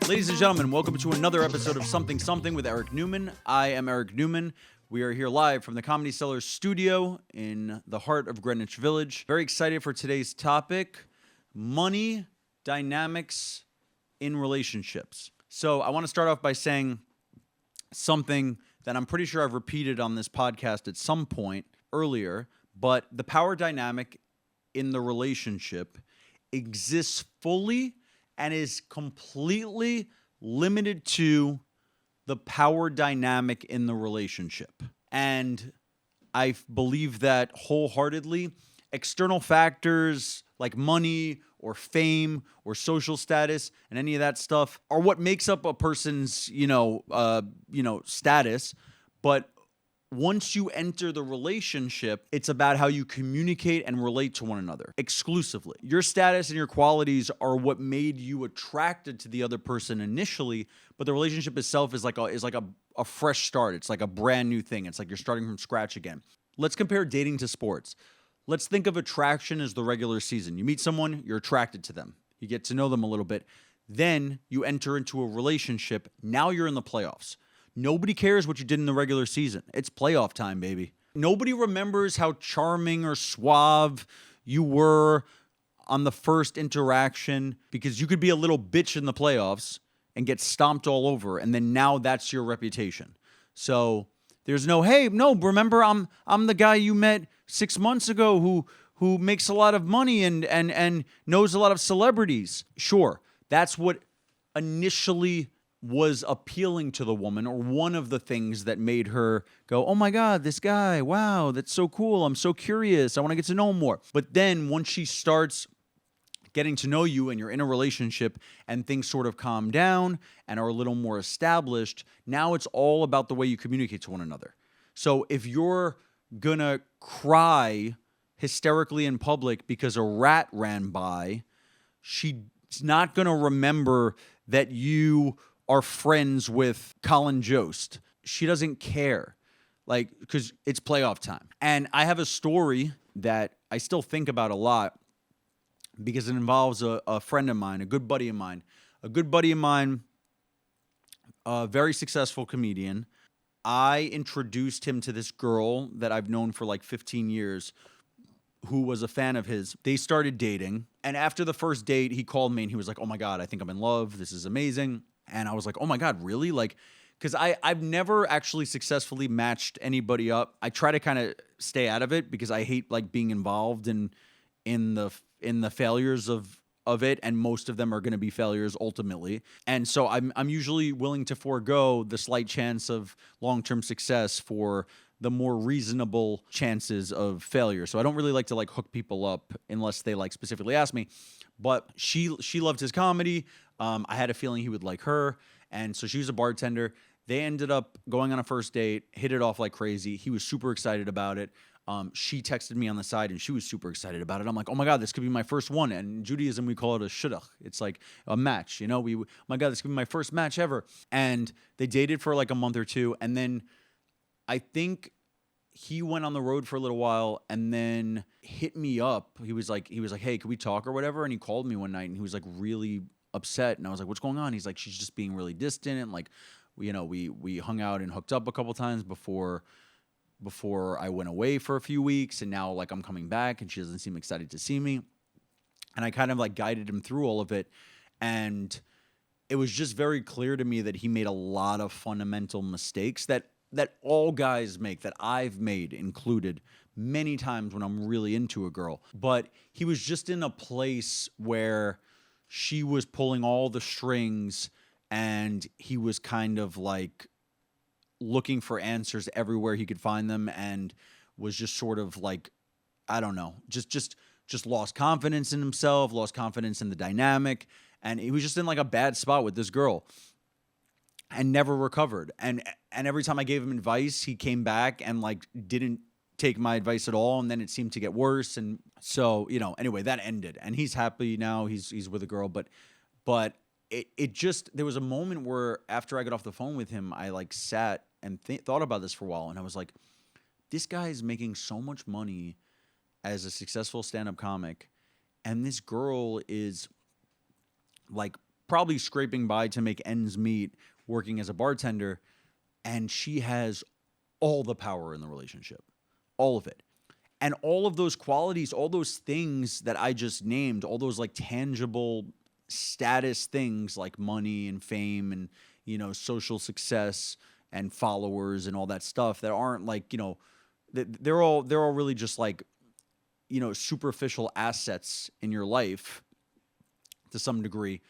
Ladies and gentlemen, welcome to another episode of Something Something with Eric Newman. I am Eric Newman. We are here live from the Comedy Cellar studio in the heart of Greenwich Village. Very excited for today's topic, money dynamics in relationships. So I want to start off by saying something that I'm pretty sure I've repeated on this podcast at some point earlier, but the power dynamic in the relationship exists fully and is completely limited to the power dynamic in the relationship. And I believe that wholeheartedly. External factors like money or fame or social status and any of that stuff are what makes up a person's, status. But once you enter the relationship, it's about how you communicate and relate to one another exclusively. Your status and your qualities are what made you attracted to the other person initially, but the relationship itself is like a fresh start. It's like a brand new thing. It's like you're starting from scratch again. Let's compare dating to sports. Let's think of attraction as the regular season. You meet someone, you're attracted to them. You get to know them a little bit. Then you enter into a relationship. Now you're in the playoffs. Nobody cares what you did in the regular season. It's playoff time, baby. Nobody remembers how charming or suave you were on the first interaction because you could be a little bitch in the playoffs and get stomped all over, and then now that's your reputation. So there's remember I'm the guy you met 6 months ago who makes a lot of money and knows a lot of celebrities. Sure, that's what initially was appealing to the woman, or one of the things that made her go, oh my God, this guy, wow, that's so cool. I'm so curious. I want to get to know him more. But then once she starts getting to know you and you're in a relationship and things sort of calm down and are a little more established, now it's all about the way you communicate to one another. So if you're gonna cry hysterically in public because a rat ran by, she's not gonna remember that you are friends with Colin Jost. She doesn't care, because it's playoff time. And I have a story that I still think about a lot because it involves a friend of mine, a good buddy of mine, a very successful comedian. I introduced him to this girl that I've known for like 15 years who was a fan of his. They started dating. And after the first date, he called me and he was like, oh my God, I think I'm in love. This is amazing. And I was like, oh my God, really? Because I've never actually successfully matched anybody up. I try to kind of stay out of it because I hate being involved in the failures of it, and most of them are going to be failures ultimately. And so I'm usually willing to forego the slight chance of long-term success for the more reasonable chances of failure. So I don't really like to hook people up unless they specifically ask me. But she loved his comedy. I had a feeling he would like her. And so she was a bartender. They ended up going on a first date, hit it off like crazy. He was super excited about it. She texted me on the side and she was super excited about it. I'm like, oh my God, this could be my first one. And in Judaism, we call it a shidduch. It's like a match, my God, this could be my first match ever. And they dated for a month or two. And then I think he went on the road for a little while and then hit me up. He was like, hey, can we talk or whatever? And he called me one night and he was really upset. And I was like, what's going on? He's like, she's just being really distant. And we hung out and hooked up a couple times before I went away for a few weeks. And now I'm coming back and she doesn't seem excited to see me. And I kind of guided him through all of it. And it was just very clear to me that he made a lot of fundamental mistakes that all guys make, that I've made included many times when I'm really into a girl. But he was just in a place where she was pulling all the strings and he was kind of looking for answers everywhere he could find them, and was just sort of I don't know, just lost confidence in himself, lost confidence in the dynamic. And he was just in a bad spot with this girl and never recovered. And every time I gave him advice, he came back and didn't take my advice at all. And then it seemed to get worse. And so, anyway, that ended and he's happy now. He's with a girl, but it just, there was a moment where after I got off the phone with him, I sat and thought about this for a while. And I was like, this guy is making so much money as a successful stand-up comic, and this girl is like probably scraping by to make ends meet, working as a bartender, and she has all the power in the relationship, all of it. And all of those qualities, all those things that I just named, all those like tangible status things like money and fame and, social success and followers and all that stuff that aren't like, they're all really just like, superficial assets in your life to some degree.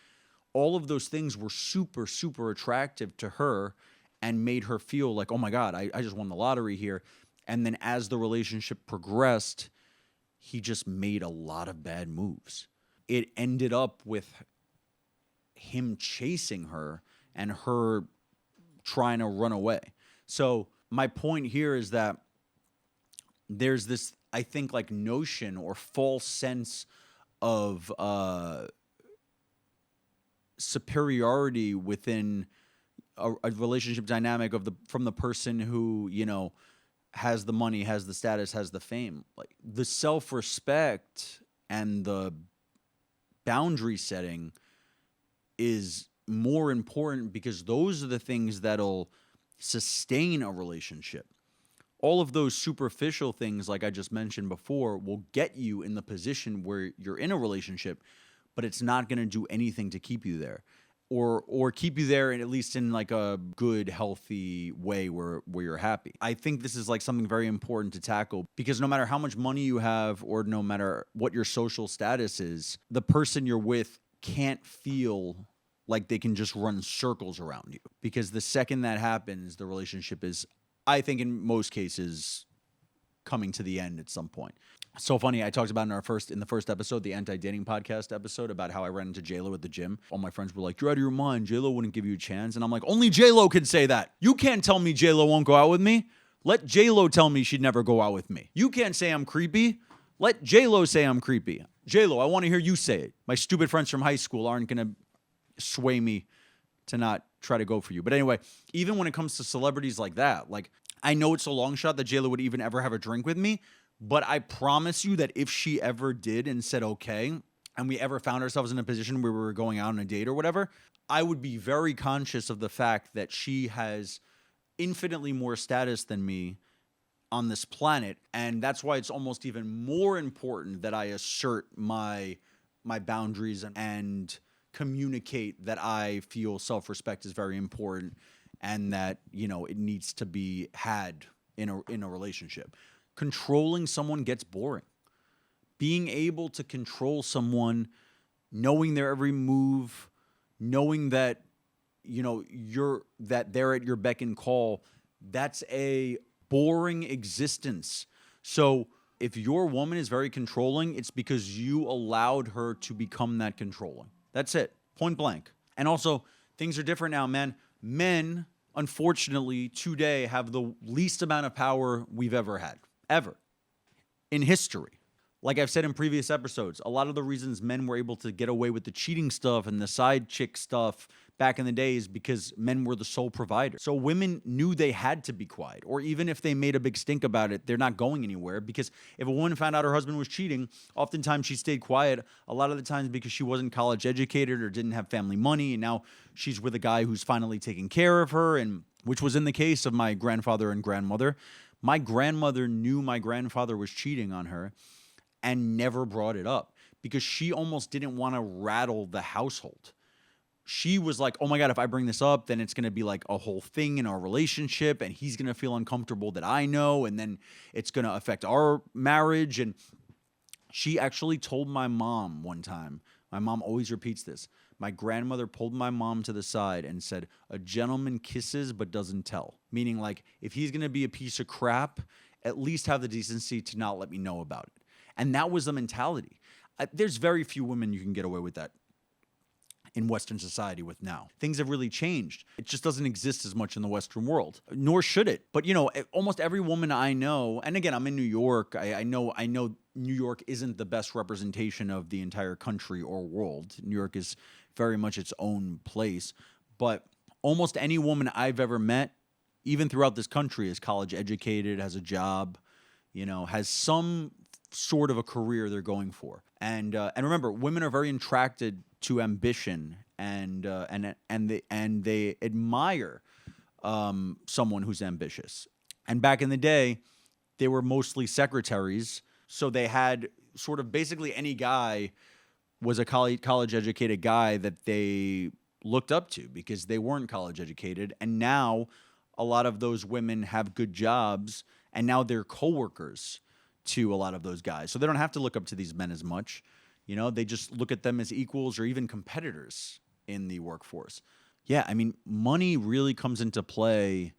All of those things were super, super attractive to her and made her feel like, oh my God, I just won the lottery here. And then as the relationship progressed, he just made a lot of bad moves. It ended up with him chasing her and her trying to run away. So my point here is that there's this, I think, like notion or false sense of superiority within a relationship dynamic from the person who, has the money, has the status, has the fame. Like the self-respect and the boundary setting is more important because those are the things that'll sustain a relationship. All of those superficial things, like I just mentioned before, will get you in the position where you're in a relationship, but it's not going to do anything to keep you there. Or keep you there, and at least in like a good, healthy way where you're happy. I think this is like something very important to tackle because no matter how much money you have or no matter what your social status is, the person you're with can't feel like they can just run circles around you. Because the second that happens, the relationship is, I think in most cases, coming to the end at some point. So funny, I talked about in the first episode, the anti-dating podcast episode, about how I ran into J-Lo at the gym. All my friends were like, you're out of your mind. J-Lo wouldn't give you a chance. And I'm like, only J-Lo can say that. You can't tell me J-Lo won't go out with me. Let J-Lo tell me she'd never go out with me. You can't say I'm creepy. Let J-Lo say I'm creepy. J-Lo, I want to hear you say it. My stupid friends from high school aren't going to sway me to not try to go for you. But anyway, even when it comes to celebrities like that, like I know it's a long shot that J-Lo would even ever have a drink with me, but I promise you that if she ever did and said okay, and we ever found ourselves in a position where we were going out on a date or whatever, I would be very conscious of the fact that she has infinitely more status than me on this planet. And that's why it's almost even more important that I assert my boundaries and communicate that I feel self-respect is very important and that, it needs to be had in a relationship. Controlling someone gets boring. Being able to control someone, knowing their every move, knowing that, that they're at your beck and call, that's a boring existence. So if your woman is very controlling, it's because you allowed her to become that controlling. That's it. Point blank. And also, things are different now, man. Men, unfortunately, today have the least amount of power we've ever had. Ever. In history. Like I've said in previous episodes, a lot of the reasons men were able to get away with the cheating stuff and the side chick stuff back in the day is because men were the sole provider. So women knew they had to be quiet. Or even if they made a big stink about it, they're not going anywhere. Because if a woman found out her husband was cheating, oftentimes she stayed quiet. A lot of the times because she wasn't college educated or didn't have family money. And now she's with a guy who's finally taking care of her. And which was in the case of my grandfather and grandmother. My grandmother knew my grandfather was cheating on her and never brought it up because she almost didn't want to rattle the household. She was like, oh my God, if I bring this up, then it's going to be like a whole thing in our relationship and he's going to feel uncomfortable that I know and then it's going to affect our marriage. And she actually told my mom one time, my mom always repeats this, my grandmother pulled my mom to the side and said, a gentleman kisses but doesn't tell. Meaning like, if he's going to be a piece of crap, at least have the decency to not let me know about it. And that was the mentality. There's very few women you can get away with that in Western society with now. Things have really changed. It just doesn't exist as much in the Western world, nor should it. But, almost every woman I know, and again, I'm in New York. I know New York isn't the best representation of the entire country or world. New York is very much its own place. But almost any woman I've ever met, even throughout this country, is college educated, has a job, has some sort of a career they're going for. And remember, women are very attracted to ambition, and they admire someone who's ambitious. And back in the day, they were mostly secretaries, so they had sort of basically any guy was a college educated guy that they looked up to because they weren't college educated. And now a lot of those women have good jobs, and now they're coworkers to a lot of those guys. So they don't have to look up to these men as much. They just look at them as equals or even competitors in the workforce. Yeah, I mean, money really comes into play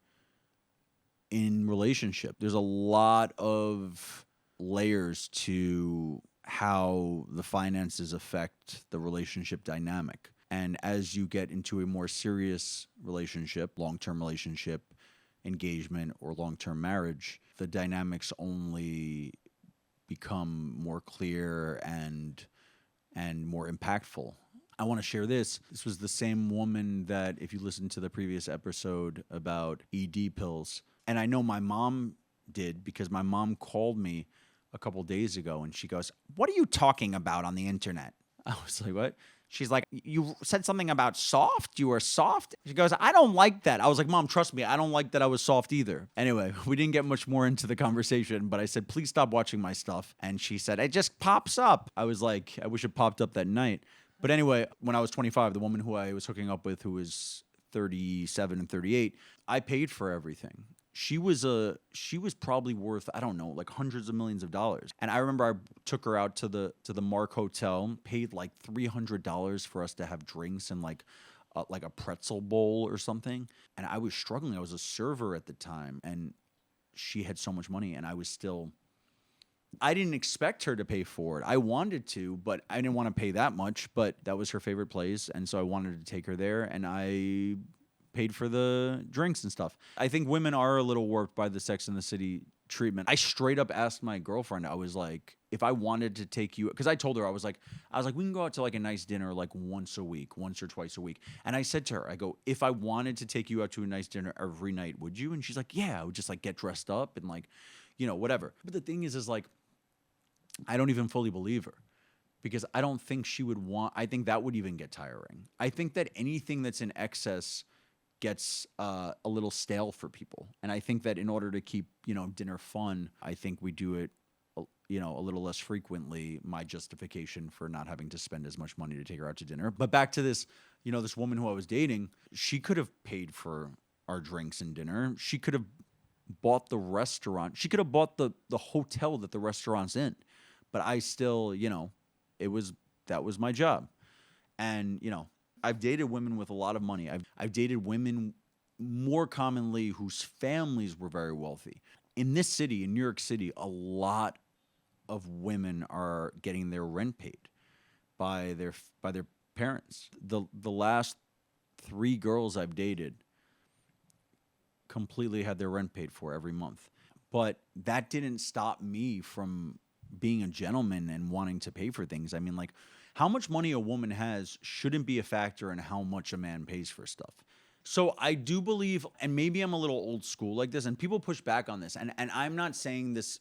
in relationship. There's a lot of layers to how the finances affect the relationship dynamic. And as you get into a more serious relationship, long-term relationship, engagement, or long-term marriage, the dynamics only become more clear and more impactful. I want to share this. This was the same woman that, if you listen to the previous episode about ED pills, and I know my mom did because my mom called me a couple days ago and she goes, "What are you talking about on the internet?" I was like, "What?" She's like, "You said something about soft? You were soft?" She goes, "I don't like that." I was like, "Mom, trust me, I don't like that I was soft either." Anyway, we didn't get much more into the conversation, but I said, "Please stop watching my stuff." And she said, "It just pops up." I was like, I wish it popped up that night. But anyway, when I was 25, the woman who I was hooking up with, who was 37 and 38, I paid for everything. She was probably worth, I don't know, like hundreds of millions of dollars. And I remember I took her out to the Mark Hotel, paid like $300 for us to have drinks and like a pretzel bowl or something. And I was struggling. I was a server at the time, and she had so much money, and I didn't expect her to pay for it. I wanted to, but I didn't want to pay that much. But that was her favorite place, and so I wanted to take her there, and I paid for the drinks and stuff. I think women are a little warped by the Sex and the City treatment. I straight up asked my girlfriend, I was like, if I wanted to take you, because I told her, I was like, we can go out to like a nice dinner like once or twice a week. And I said to her, I go, if I wanted to take you out to a nice dinner every night, would you? And she's like, yeah, I would just like get dressed up and like, whatever. But the thing is like, I don't even fully believe her. Because I don't think she would I think that would even get tiring. I think that anything that's in excess gets a little stale for people. And I think that in order to keep, dinner fun, I think we do it, a little less frequently. My justification for not having to spend as much money to take her out to dinner. But back to this, this woman who I was dating, she could have paid for our drinks and dinner. She could have bought the restaurant. She could have bought the hotel that the restaurant's in. But I still, that was my job. And, I've dated women with a lot of money. I've dated women more commonly whose families were very wealthy. In this city, in New York City, a lot of women are getting their rent paid by their parents. The last 3 girls I've dated completely had their rent paid for every month. But that didn't stop me from being a gentleman and wanting to pay for things. I mean, like, how much money a woman has shouldn't be a factor in how much a man pays for stuff. So I do believe, and maybe I'm a little old school like this, and people push back on this, and I'm not saying this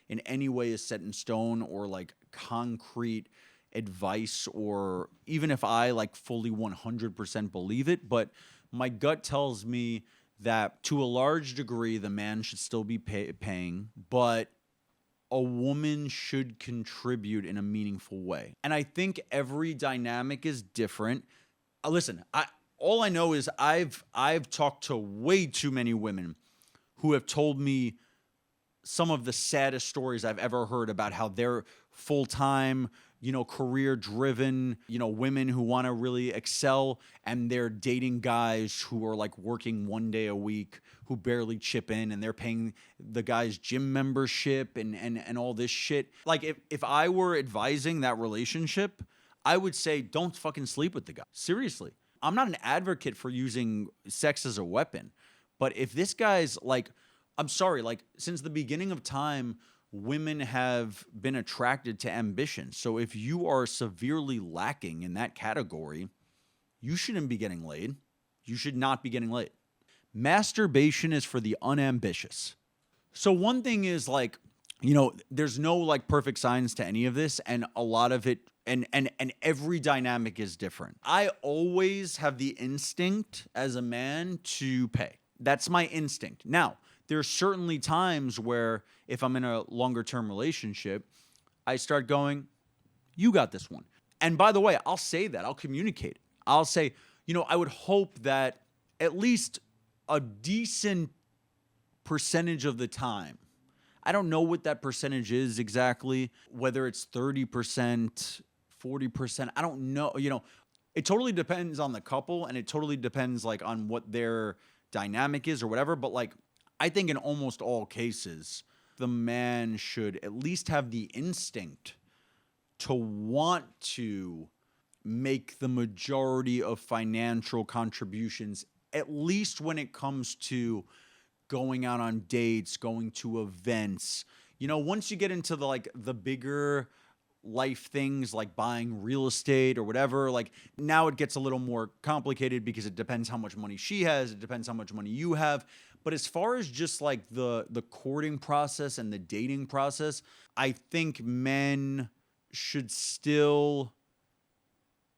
in any way is set in stone or like concrete advice, or even if I like fully 100% believe it, but my gut tells me that to a large degree, the man should still be paying, but a woman should contribute in a meaningful way. And I think every dynamic is different. Listen, all I know is I've talked to way too many women who have told me some of the saddest stories I've ever heard about how they're full-time, career-driven, women who want to really excel, and they're dating guys who are like working 1 day a week, who barely chip in, and they're paying the guy's gym membership and all this shit. Like, if I were advising that relationship, I would say don't fucking sleep with the guy. Seriously. I'm not an advocate for using sex as a weapon, but if this guy's like, I'm sorry, like, since the beginning of time, women have been attracted to ambition. So if you are severely lacking in that category, you shouldn't be getting laid. You should not be getting laid. Masturbation is for the unambitious. So one thing is like, there's no like perfect science to any of this, and a lot of it, and every dynamic is different. I always have the instinct as a man to pay. That's my instinct. Now, there's certainly times where if I'm in a longer term relationship, I start going, you got this one. And by the way, I'll say that. I'll communicate it. I'll say, I would hope that at least a decent percentage of the time, I don't know what that percentage is exactly, whether it's 30%, 40%. I don't know. It totally depends on the couple, and it totally depends like on what their dynamic is or whatever. But like, I think in almost all cases, the man should at least have the instinct to want to make the majority of financial contributions, at least when it comes to going out on dates, going to events. Once you get into the bigger life things like buying real estate or whatever, like now it gets a little more complicated because it depends how much money she has, it depends how much money you have. But as far as just like the courting process and the dating process, I think men should still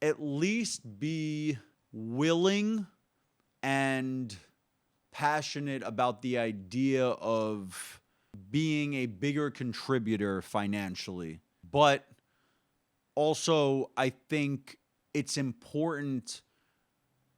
at least be willing and passionate about the idea of being a bigger contributor financially. But also, I think it's important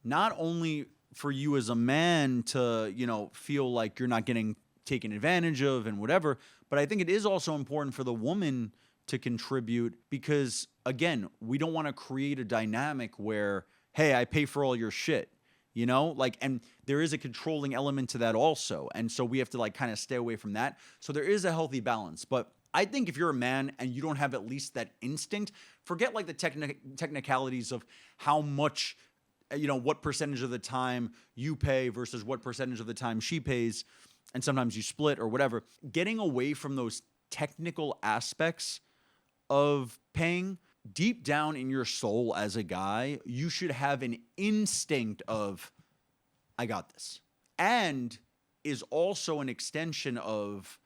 not only for you as a man to, feel like you're not getting taken advantage of and whatever, but I think it is also important for the woman to contribute because, again, we don't want to create a dynamic where, hey, I pay for all your shit. And there is a controlling element to that also. And so we have to kind of stay away from that. So there is a healthy balance. But I think if you're a man and you don't have at least that instinct, forget like the technicalities of how much, what percentage of the time you pay versus what percentage of the time she pays. And sometimes you split or whatever. Getting away from those technical aspects of paying, deep down in your soul as a guy, you should have an instinct of, I got this. And is also an extension of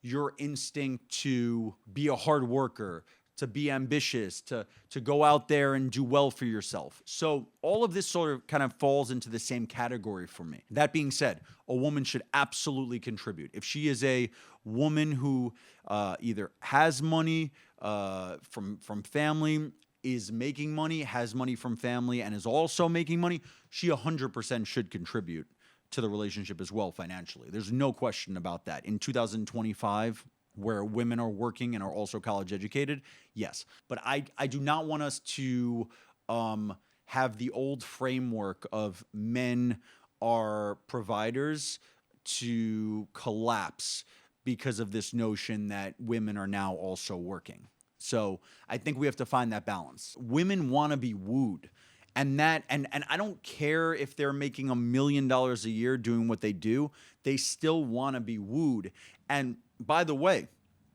your instinct to be a hard worker, to be ambitious, to go out there and do well for yourself. So all of this sort of kind of falls into the same category for me. That being said, a woman should absolutely contribute. If she is a woman who either has money from family, is making money, has money from family, and is also making money, she 100% should contribute to the relationship as well financially. There's no question about that. In 2025, where women are working and are also college educated, yes. But I do not want us to have the old framework of men are providers to collapse because of this notion that women are now also working. So I think we have to find that balance. Women want to be wooed. And I don't care if they're making $1 million a year doing what they do. They still want to be wooed. And by the way,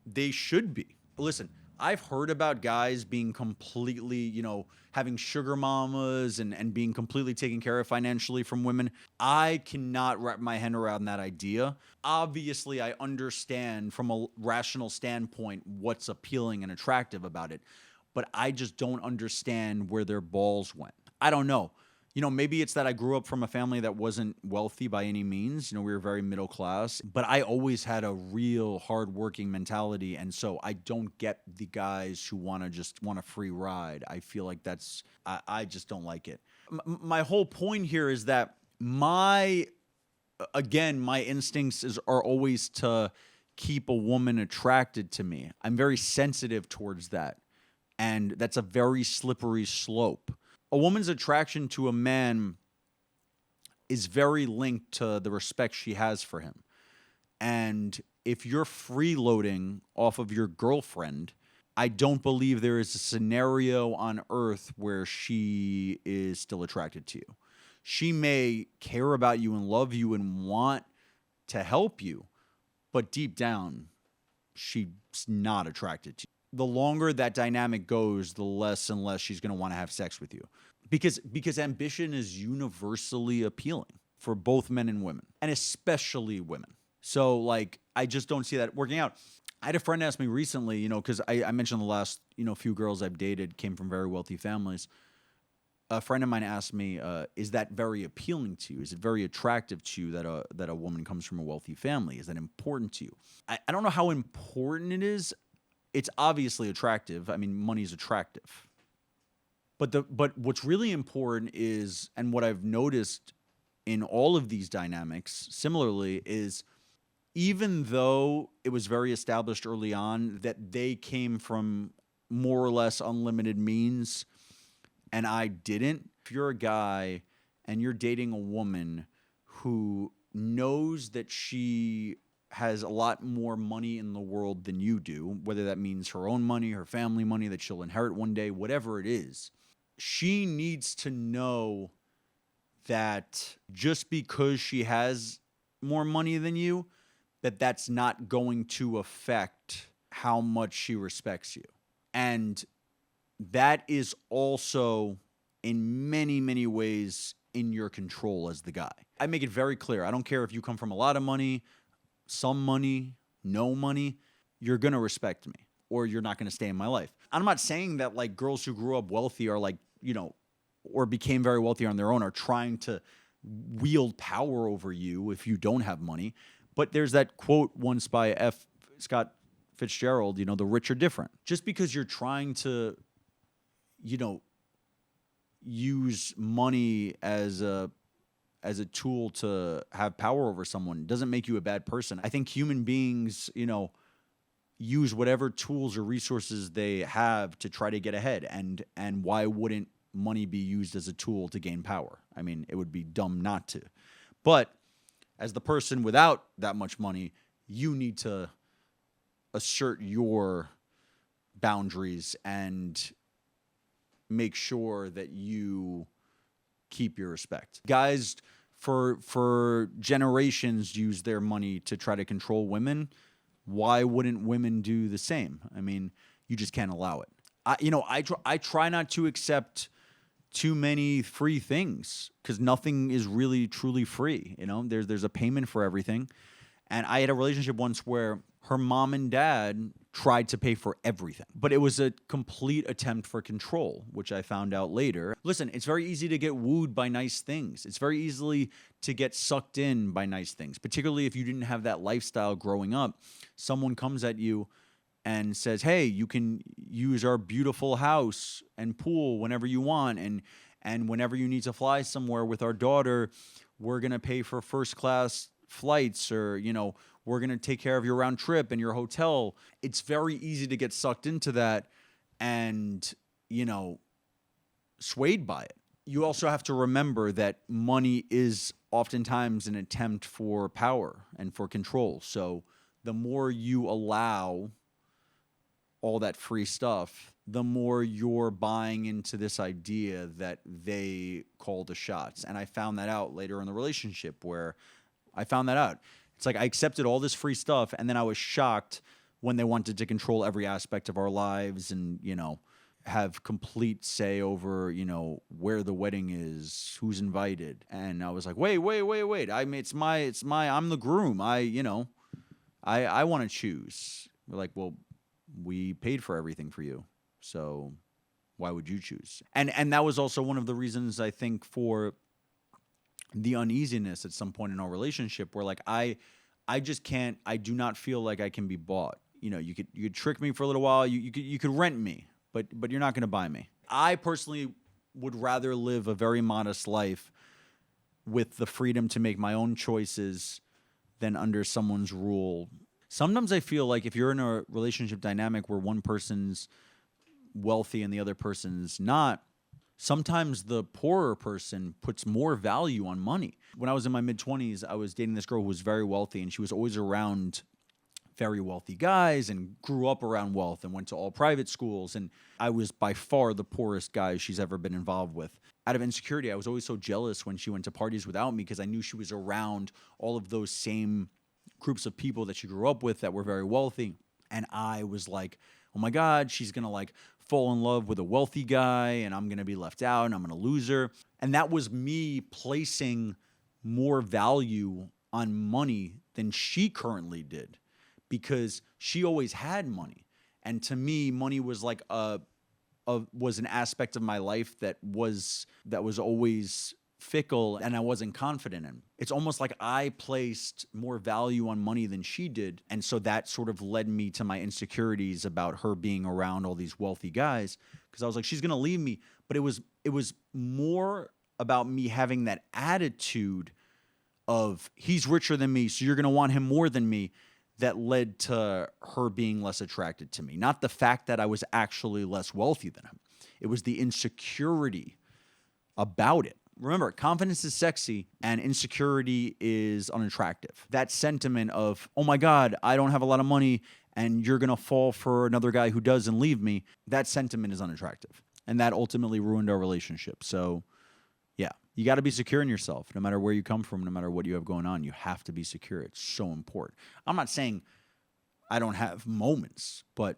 they should be. Listen, I've heard about guys being completely, having sugar mamas and being completely taken care of financially from women. I cannot wrap my head around that idea. Obviously, I understand from a rational standpoint what's appealing and attractive about it, but I just don't understand where their balls went. I don't know. Maybe it's that I grew up from a family that wasn't wealthy by any means. We were very middle class, but I always had a real hardworking mentality. And so I don't get the guys who want a free ride. I feel like I just don't like it. My whole point here is that my instincts are always to keep a woman attracted to me. I'm very sensitive towards that. And that's a very slippery slope. A woman's attraction to a man is very linked to the respect she has for him. And if you're freeloading off of your girlfriend, I don't believe there is a scenario on earth where she is still attracted to you. She may care about you and love you and want to help you, but deep down, she's not attracted to you. The longer that dynamic goes, the less and less she's going to want to have sex with you. Because ambition is universally appealing for both men and women, and especially women. So, I just don't see that working out. I had a friend ask me recently, because I mentioned the last, few girls I've dated came from very wealthy families. A friend of mine asked me, "Is that very appealing to you? Is it very attractive to you that a woman comes from a wealthy family? Is that important to you?" I don't know how important it is. It's obviously attractive. I mean, money is attractive. But what's really important is, and what I've noticed in all of these dynamics, similarly, is even though it was very established early on that they came from more or less unlimited means and I didn't, if you're a guy and you're dating a woman who knows that she has a lot more money in the world than you do, whether that means her own money, her family money that she'll inherit one day, whatever it is, she needs to know that just because she has more money than you, that's not going to affect how much she respects you. And that is also in many, many ways in your control as the guy. I make it very clear. I don't care if you come from a lot of money, some money, no money, you're going to respect me or you're not going to stay in my life. I'm not saying that like girls who grew up wealthy are like, or became very wealthy on their own are trying to wield power over you if you don't have money. But there's that quote once by F. Scott Fitzgerald, the rich are different. Just because you're trying to, use money as a tool to have power over someone doesn't make you a bad person. I think human beings, use whatever tools or resources they have to try to get ahead. And why wouldn't money be used as a tool to gain power? I mean, it would be dumb not to. But as the person without that much money, you need to assert your boundaries and make sure that you keep your respect. Guys for generations use their money to try to control women. Why wouldn't women do the same? I mean, you just can't allow it. I try not to accept too many free things because nothing is really truly free. There's a payment for everything. And I had a relationship once where her mom and dad tried to pay for everything, but it was a complete attempt for control, which I found out later. Listen, it's very easy to get wooed by nice things. It's very easily to get sucked in by nice things, particularly if you didn't have that lifestyle growing up. Someone comes at you and says, "Hey, you can use our beautiful house and pool whenever you want. And whenever you need to fly somewhere with our daughter, we're going to pay for first class flights, or, we're going to take care of your round trip and your hotel." It's very easy to get sucked into that and, swayed by it. You also have to remember that money is oftentimes an attempt for power and for control. So the more you allow all that free stuff, the more you're buying into this idea that they call the shots. And I found that out later in the relationship where I found that out. It's like I accepted all this free stuff, and then I was shocked when they wanted to control every aspect of our lives and, have complete say over, where the wedding is, who's invited. And I was like, wait. I'm the groom. I want to choose. We're like, well, we paid for everything for you, so why would you choose? And that was also one of the reasons I think for the uneasiness at some point in our relationship where like I just can't, I do not feel like I can be bought. You could trick me for a little while, you could rent me, but you're not going to buy me. I personally would rather live a very modest life with the freedom to make my own choices than under someone's rule. Sometimes I feel like if you're in a relationship dynamic where one person's wealthy and the other person's not, sometimes the poorer person puts more value on money. When I was in my mid-20s, I was dating this girl who was very wealthy, and she was always around very wealthy guys and grew up around wealth and went to all private schools. And I was by far the poorest guy she's ever been involved with. Out of insecurity, I was always so jealous when she went to parties without me because I knew she was around all of those same groups of people that she grew up with that were very wealthy. And I was like, oh my God, she's going to like fall in love with a wealthy guy and I'm going to be left out and I'm going to lose her. And that was me placing more value on money than she currently did because she always had money. And to me, money was like was an aspect of my life that was always fickle and I wasn't confident in. It's almost like I placed more value on money than she did. And so that sort of led me to my insecurities about her being around all these wealthy guys, because I was like, she's going to leave me. But it was more about me having that attitude of he's richer than me, so you're going to want him more than me, that led to her being less attracted to me. Not the fact that I was actually less wealthy than him. It was the insecurity about it. Remember, confidence is sexy and insecurity is unattractive. That sentiment of, oh my God, I don't have a lot of money and you're going to fall for another guy who does and leave me, that sentiment is unattractive. And that ultimately ruined our relationship. So, yeah, you got to be secure in yourself. No matter where you come from, no matter what you have going on, you have to be secure. It's so important. I'm not saying I don't have moments, but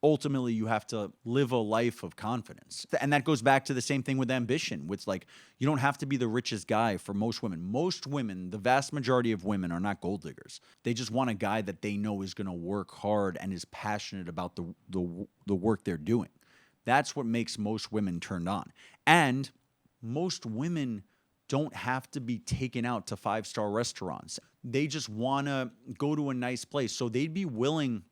ultimately you have to live a life of confidence. And that goes back to the same thing with ambition. It's like, you don't have to be the richest guy for most women. Most women, the vast majority of women, are not gold diggers. They just want a guy that they know is going to work hard and is passionate about the work they're doing. That's what makes most women turned on. And most women don't have to be taken out to 5-star restaurants. They just want to go to a nice place. So they'd be willing,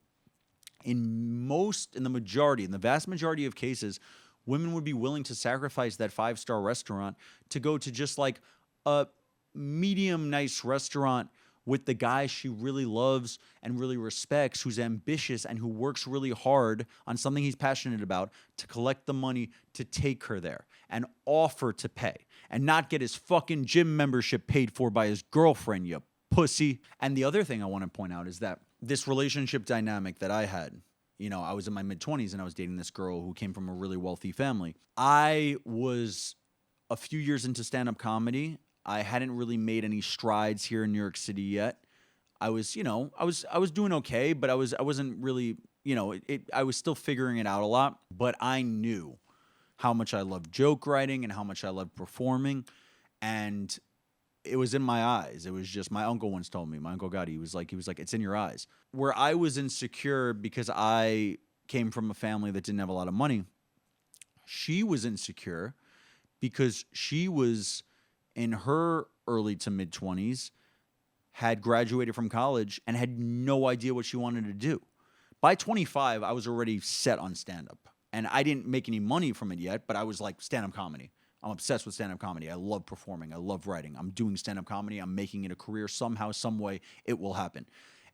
in the vast majority of cases, women would be willing to sacrifice that 5-star restaurant to go to just like a medium nice restaurant with the guy she really loves and really respects, who's ambitious and who works really hard on something he's passionate about, to collect the money to take her there and offer to pay and not get his fucking gym membership paid for by his girlfriend, you pussy. And the other thing I want to point out is that this relationship dynamic that I had, I was in my mid-20s and I was dating this girl who came from a really wealthy family. I was a few years into stand-up comedy. I hadn't really made any strides here in New York City yet. I was doing okay, but I wasn't really, I was still figuring it out a lot. But I knew how much I loved joke writing and how much I loved performing, and it was in my eyes. It was just, my uncle once told me, my Uncle Gotti, he was like, it's in your eyes. Where I was insecure because I came from a family that didn't have a lot of money, she was insecure because she was in her early to mid-20s, had graduated from college, and had no idea what she wanted to do. By 25, I was already set on stand-up. And I didn't make any money from it yet, but I was like, stand-up comedy. I'm obsessed with stand-up comedy. I love performing. I love writing. I'm doing stand-up comedy. I'm making it a career. Somehow, some way, it will happen.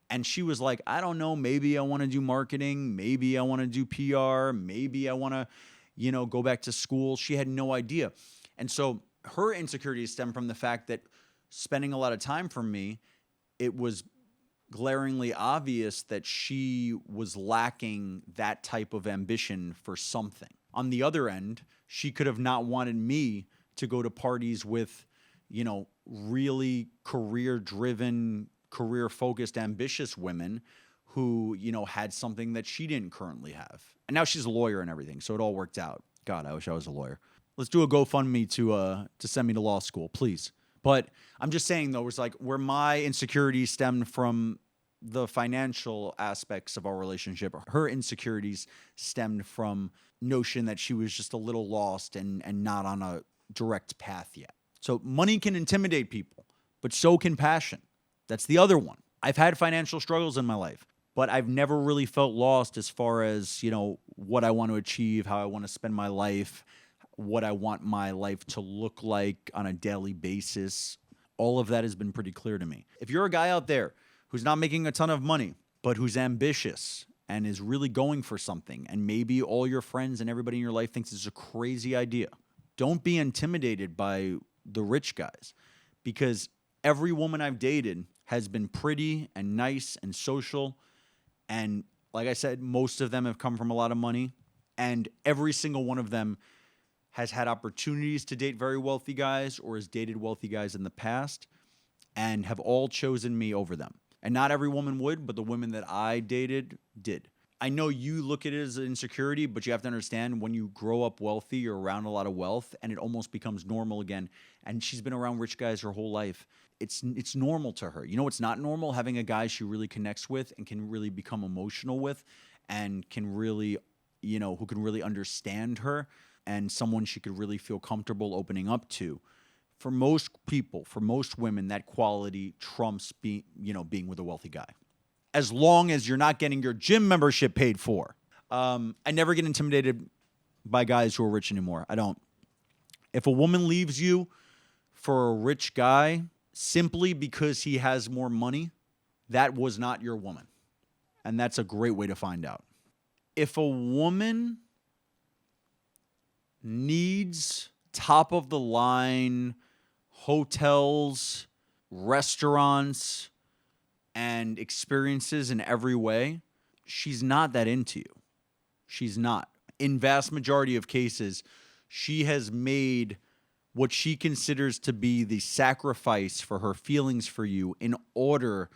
And she was like, I don't know, maybe I want to do marketing. Maybe I want to do PR. Maybe I want to, go back to school. She had no idea. And so her insecurities stem from the fact that spending a lot of time from me, it was glaringly obvious that she was lacking that type of ambition for something. On the other end, she could have not wanted me to go to parties with, really career-driven, career-focused, ambitious women who, had something that she didn't currently have. And now she's a lawyer and everything, so it all worked out. God, I wish I was a lawyer. Let's do a GoFundMe to send me to law school, please. But I'm just saying, though, it's like where my insecurities stemmed from the financial aspects of our relationship, her insecurities stemmed from notion that she was just a little lost and not on a direct path yet. So money can intimidate people, but so can passion. That's the other one. I've had financial struggles in my life, but I've never really felt lost as far as, what I want to achieve, how I want to spend my life, what I want my life to look like on a daily basis. All of that has been pretty clear to me. If you're a guy out there who's not making a ton of money, but who's ambitious and is really going for something, and maybe all your friends and everybody in your life thinks it's a crazy idea, don't be intimidated by the rich guys, because every woman I've dated has been pretty and nice and social. And like I said, most of them have come from a lot of money, and every single one of them has had opportunities to date very wealthy guys or has dated wealthy guys in the past, and have all chosen me over them. And not every woman would, but the women that I dated did. I know you look at it as an insecurity, but you have to understand when you grow up wealthy, you're around a lot of wealth, and it almost becomes normal again. And she's been around rich guys her whole life. It's normal to her. You know what's not normal? Having a guy she really connects with and can really become emotional with, and can really, who can really understand her, and someone she could really feel comfortable opening up to. For most people, for most women, that quality trumps being with a wealthy guy. As long as you're not getting your gym membership paid for. I never get intimidated by guys who are rich anymore. I don't. If a woman leaves you for a rich guy simply because he has more money, that was not your woman. And that's a great way to find out. If a woman needs top of the line hotels, restaurants, and experiences in every way, she's not that into you. She's not. In vast majority of cases, she has made what she considers to be the sacrifice for her feelings for you in order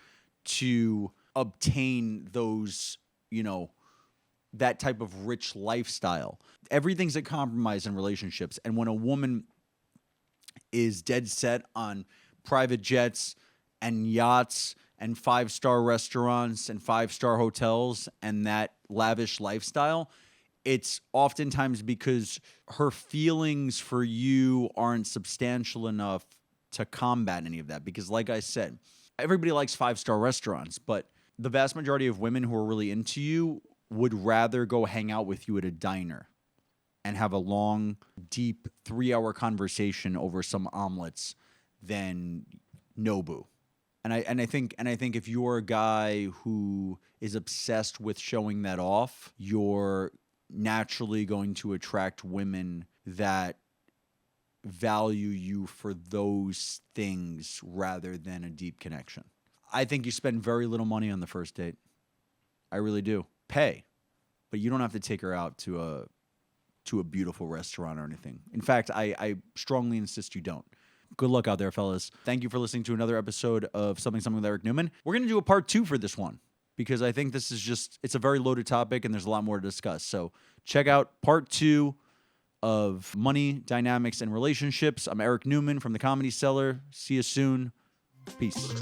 to obtain those, that type of rich lifestyle. Everything's a compromise in relationships. And when a woman is dead set on private jets and yachts and 5-star restaurants and 5-star hotels and that lavish lifestyle, it's oftentimes because her feelings for you aren't substantial enough to combat any of that. Because like I said, everybody likes 5-star restaurants, but the vast majority of women who are really into you would rather go hang out with you at a diner and have a long, deep 3-hour conversation over some omelets than Nobu. And I think if you're a guy who is obsessed with showing that off, you're naturally going to attract women that value you for those things rather than a deep connection. I think you spend very little money on the first date. I really do. Pay, but you don't have to take her out to a beautiful restaurant or anything. In fact, I strongly insist you don't. Good luck out there, fellas. Thank you for listening to another episode of Something with Eric Newman. We're going to do a part 2 for this one because I think this is it's a very loaded topic and there's a lot more to discuss. So check out part 2 of money, dynamics, and relationships. I'm Eric Newman from The Comedy Cellar. See you soon. Peace.